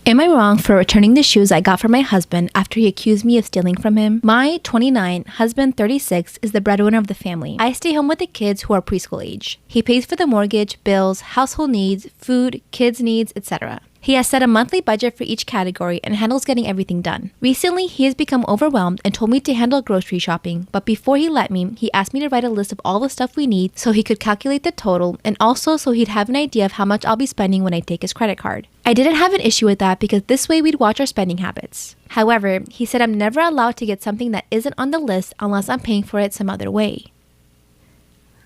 Am I wrong for returning the shoes I got for my husband after he accused me of stealing from him? My 29, husband 36 is the breadwinner of the family. I stay home with the kids who are preschool age. He pays for the mortgage, bills, household needs, food, kids' needs, etc. He has set a monthly budget for each category and handles getting everything done. Recently, he has become overwhelmed and told me to handle grocery shopping, but before he let me, he asked me to write a list of all the stuff we need so he could calculate the total and also so he'd have an idea of how much I'll be spending when I take his credit card. I didn't have an issue with that because this way we'd watch our spending habits. However, he said I'm never allowed to get something that isn't on the list unless I'm paying for it some other way.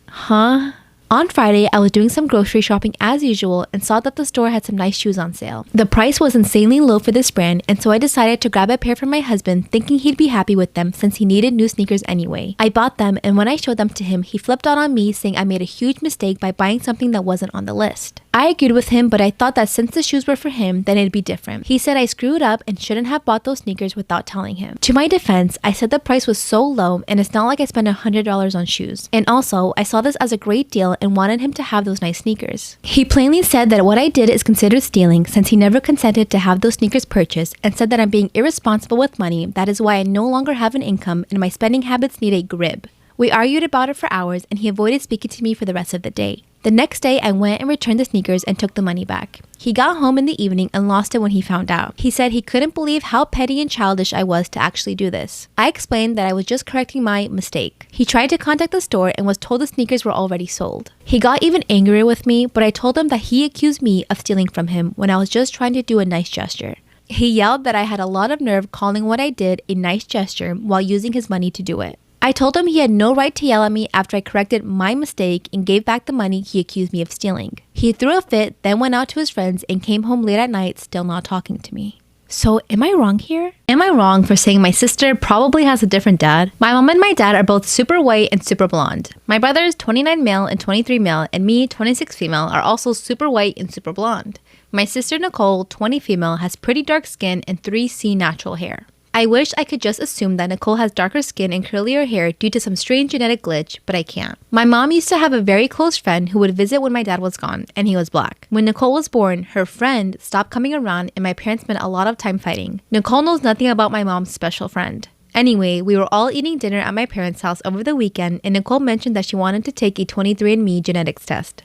Huh? On Friday, I was doing some grocery shopping as usual and saw that the store had some nice shoes on sale. The price was insanely low for this brand, and so I decided to grab a pair for my husband, thinking he'd be happy with them since he needed new sneakers anyway. I bought them, and when I showed them to him, he flipped out on me saying I made a huge mistake by buying something that wasn't on the list. I agreed with him, but I thought that since the shoes were for him, then it'd be different. He said I screwed up and shouldn't have bought those sneakers without telling him. To my defense, I said the price was so low and it's not like I spent $100 on shoes. And also, I saw this as a great deal and wanted him to have those nice sneakers. He plainly said that what I did is considered stealing since he never consented to have those sneakers purchased and said that I'm being irresponsible with money. That is why I no longer have an income and my spending habits need a grip. We argued about it for hours and he avoided speaking to me for the rest of the day. The next day, I went and returned the sneakers and took the money back. He got home in the evening and lost it when he found out. He said he couldn't believe how petty and childish I was to actually do this. I explained that I was just correcting my mistake. He tried to contact the store and was told the sneakers were already sold. He got even angrier with me, but I told him that he accused me of stealing from him when I was just trying to do a nice gesture. He yelled that I had a lot of nerve calling what I did a nice gesture while using his money to do it. I told him he had no right to yell at me after I corrected my mistake and gave back the money he accused me of stealing. He threw a fit, then went out to his friends and came home late at night still not talking to me. So am I wrong here? Am I wrong for saying my sister probably has a different dad? My mom and my dad are both super white and super blonde. My brothers, 29 male and 23 male, and me, 26 female, are also super white and super blonde. My sister Nicole, 20 female, has pretty dark skin and 3C natural hair. I wish I could just assume that Nicole has darker skin and curlier hair due to some strange genetic glitch, but I can't. My mom used to have a very close friend who would visit when my dad was gone, and he was black. When Nicole was born, her friend stopped coming around and my parents spent a lot of time fighting. Nicole knows nothing about my mom's special friend. Anyway, we were all eating dinner at my parents' house over the weekend, and Nicole mentioned that she wanted to take a 23andMe genetics test.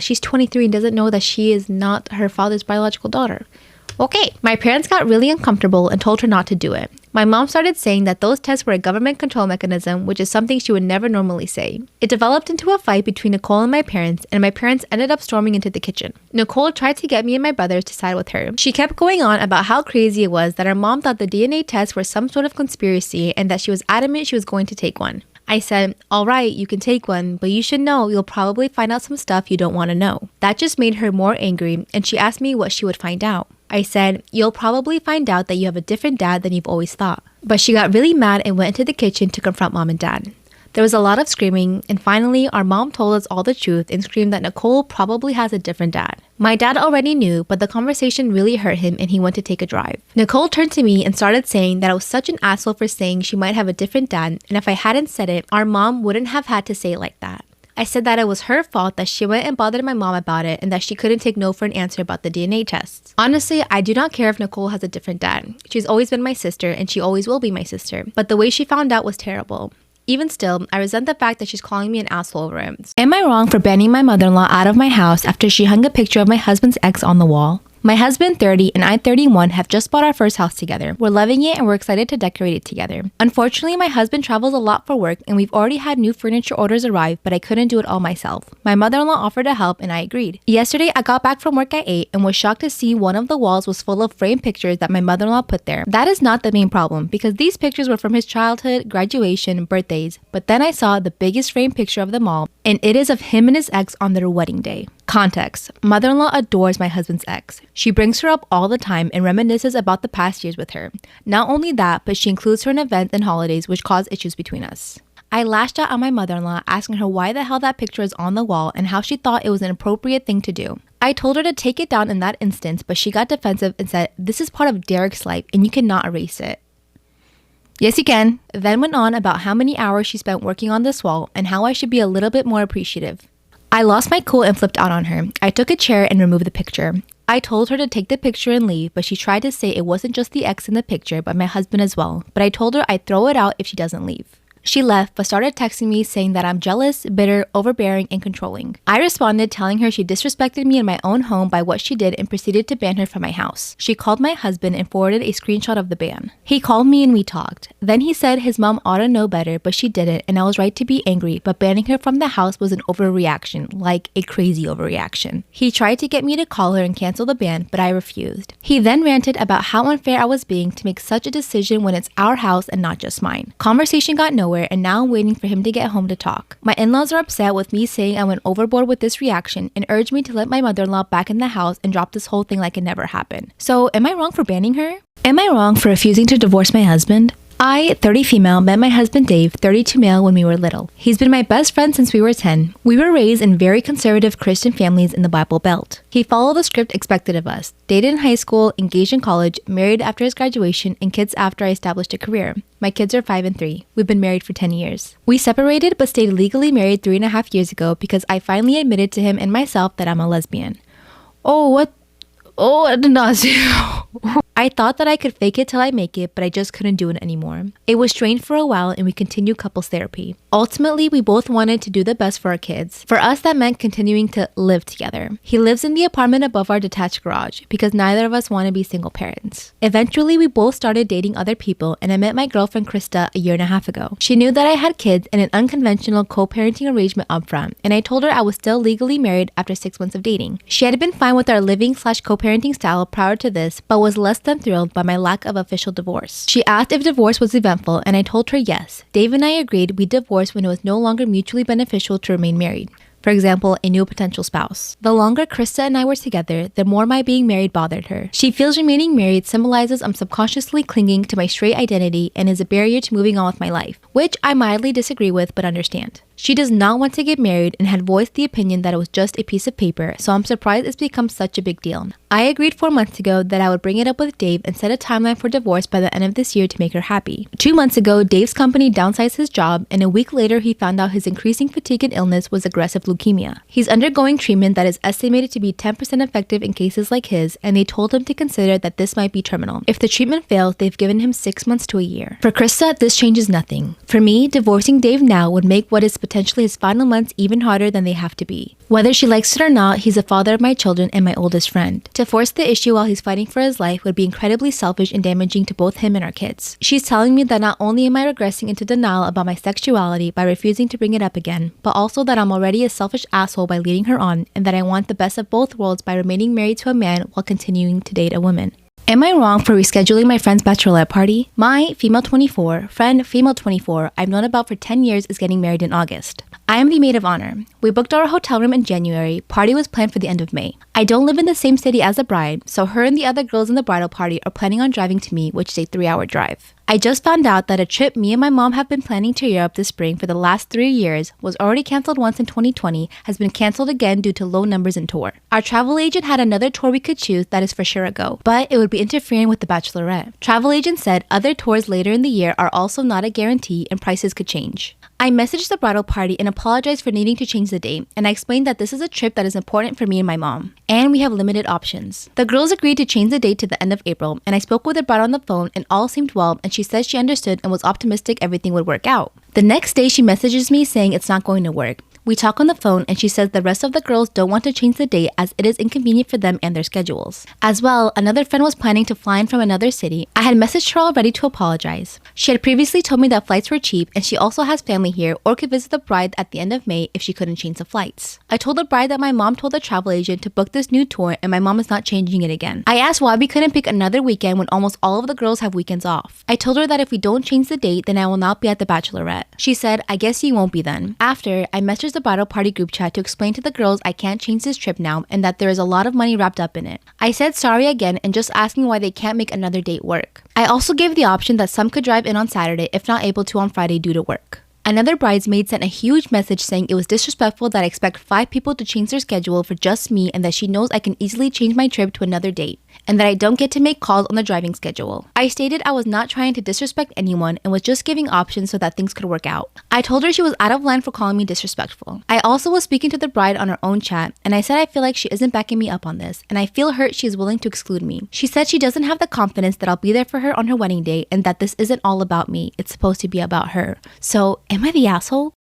She's 23 and doesn't know that she is not her father's biological daughter. Okay, my parents got really uncomfortable and told her not to do it. My mom started saying that those tests were a government control mechanism, which is something she would never normally say. It developed into a fight between Nicole and my parents ended up storming into the kitchen. Nicole tried to get me and my brothers to side with her. She kept going on about how crazy it was that her mom thought the DNA tests were some sort of conspiracy and that she was adamant she was going to take one. I said, all right, you can take one, but you should know you'll probably find out some stuff you don't want to know. That just made her more angry, and she asked me what she would find out. I said, you'll probably find out that you have a different dad than you've always thought. But she got really mad and went into the kitchen to confront mom and dad. There was a lot of screaming, and finally, our mom told us all the truth and screamed that Nicole probably has a different dad. My dad already knew, but the conversation really hurt him and he went to take a drive. Nicole turned to me and started saying that I was such an asshole for saying she might have a different dad, and if I hadn't said it, our mom wouldn't have had to say it like that. I said that it was her fault that she went and bothered my mom about it and that she couldn't take no for an answer about the DNA tests. Honestly, I do not care if Nicole has a different dad. She's always been my sister and she always will be my sister. But the way she found out was terrible. Even still, I resent the fact that she's calling me an asshole over it. Am I wrong for banning my mother-in-law out of my house after she hung a picture of my husband's ex on the wall? My husband, 30, and I, 31, have just bought our first house together. We're loving it and we're excited to decorate it together. Unfortunately, my husband travels a lot for work and we've already had new furniture orders arrive, but I couldn't do it all myself. My mother-in-law offered to help and I agreed. Yesterday, I got back from work at 8 and was shocked to see one of the walls was full of framed pictures that my mother-in-law put there. That is not the main problem because these pictures were from his childhood, graduation, birthdays, but then I saw the biggest framed picture of them all, and it is of him and his ex on their wedding day. Context: mother-in-law adores my husband's ex. She brings her up all the time and reminisces about the past years with her. Not only that, but she includes her in events and holidays which cause issues between us. I lashed out on my mother-in-law, asking her why the hell that picture is on the wall and how she thought it was an appropriate thing to do. I told her to take it down in that instance, but she got defensive and said, "This is part of Derek's life and you cannot erase it." Yes, you can. Then went on about how many hours she spent working on this wall and how I should be a little bit more appreciative. I lost my cool and flipped out on her. I took a chair and removed the picture. I told her to take the picture and leave, but she tried to say it wasn't just the ex in the picture, but my husband as well. But I told her I'd throw it out if she doesn't leave. She left, but started texting me saying that I'm jealous, bitter, overbearing, and controlling. I responded telling her she disrespected me in my own home by what she did and proceeded to ban her from my house. She called my husband and forwarded a screenshot of the ban. He called me and we talked. Then he said his mom ought to know better, but she didn't, and I was right to be angry, but banning her from the house was an overreaction, like a crazy overreaction. He tried to get me to call her and cancel the ban, but I refused. He then ranted about how unfair I was being to make such a decision when it's our house and not just mine. Conversation got nowhere, and now I'm waiting for him to get home to talk. My in-laws are upset with me saying I went overboard with this reaction and urged me to let my mother-in-law back in the house and drop this whole thing like it never happened. So, am I wrong for banning her? Am I wrong for refusing to divorce my husband? I, 30 female, met my husband Dave, 32 male, when we were little. He's been my best friend since we were 10. We were raised in very conservative Christian families in the Bible Belt. He followed the script expected of us. Dated in high school, engaged in college, married after his graduation, and kids after I established a career. My kids are 5 and 3. We've been married for 10 years. We separated but stayed legally married 3.5 years ago because I finally admitted to him and myself that I'm a lesbian. Oh, I did not see. I thought that I could fake it till I make it, but I just couldn't do it anymore. It was strained for a while and we continued couples therapy. Ultimately, we both wanted to do the best for our kids. For us, that meant continuing to live together. He lives in the apartment above our detached garage because neither of us want to be single parents. Eventually, we both started dating other people and I met my girlfriend Krista a year and a half ago. She knew that I had kids and an unconventional co-parenting arrangement upfront, and I told her I was still legally married after 6 months of dating. She had been fine with our living/co-parenting style prior to this, but was less than thrilled by my lack of official divorce. She asked if divorce was eventful and I told her yes. Dave and I agreed we divorced when it was no longer mutually beneficial to remain married. For example, a new potential spouse. The longer Krista and I were together, the more my being married bothered her. She feels remaining married symbolizes I'm subconsciously clinging to my straight identity and is a barrier to moving on with my life, which I mildly disagree with but understand. She does not want to get married and had voiced the opinion that it was just a piece of paper, so I'm surprised it's become such a big deal. I agreed 4 months ago that I would bring it up with Dave and set a timeline for divorce by the end of this year to make her happy. 2 months ago, Dave's company downsized his job, and a week later he found out his increasing fatigue and illness was aggressive leukemia. He's undergoing treatment that is estimated to be 10% effective in cases like his, and they told him to consider that this might be terminal. If the treatment fails, they've given him 6 months to a year. For Krista, this changes nothing. For me, divorcing Dave now would make what is potentially his final months even harder than they have to be. Whether she likes it or not, he's the father of my children and my oldest friend. To force the issue while he's fighting for his life would be incredibly selfish and damaging to both him and our kids. She's telling me that not only am I regressing into denial about my sexuality by refusing to bring it up again, but also that I'm already a selfish asshole by leading her on, and that I want the best of both worlds by remaining married to a man while continuing to date a woman. Am I wrong for rescheduling my friend's bachelorette party? My female 24, friend female 24, I've known about for 10 years is getting married in August. I am the maid of honor. We booked our hotel room in January. Party was planned for the end of May. I don't live in the same city as the bride, so her and the other girls in the bridal party are planning on driving to me, which is a 3-hour drive. I just found out that a trip me and my mom have been planning to Europe this spring for the last 3 years was already canceled once in 2020, has been canceled again due to low numbers in tour. Our travel agent had another tour we could choose that is for sure a go, but it would be interfering with the Bachelorette. Travel agent said other tours later in the year are also not a guarantee and prices could change. I messaged the bridal party and apologized for needing to change the date, and I explained that this is a trip that is important for me and my mom, and we have limited options. The girls agreed to change the date to the end of April, and I spoke with the bride on the phone and all seemed well, and she said she understood and was optimistic everything would work out. The next day she messages me saying it's not going to work. We talk on the phone and she says the rest of the girls don't want to change the date as it is inconvenient for them and their schedules. As well, another friend was planning to fly in from another city. I had messaged her already to apologize. She had previously told me that flights were cheap and she also has family here or could visit the bride at the end of May if she couldn't change the flights. I told the bride that my mom told the travel agent to book this new tour and my mom is not changing it again. I asked why we couldn't pick another weekend when almost all of the girls have weekends off. I told her that if we don't change the date, then I will not be at the Bachelorette. She said, I guess you won't be then. After, I messaged the bridal party group chat to explain to the girls I can't change this trip now and that there is a lot of money wrapped up in it. I said sorry again and just asking why they can't make another date work. I also gave the option that some could drive in on Saturday if not able to on Friday due to work. Another bridesmaid sent a huge message saying it was disrespectful that I expect 5 people to change their schedule for just me and that she knows I can easily change my trip to another date. and that I don't get to make calls on the driving schedule. I stated I was not trying to disrespect anyone and was just giving options so that things could work out. I told her she was out of line for calling me disrespectful. I also was speaking to the bride on her own chat, and I said I feel like she isn't backing me up on this, and I feel hurt she is willing to exclude me. She said she doesn't have the confidence that I'll be there for her on her wedding day and that this isn't all about me, it's supposed to be about her. So, am I the asshole?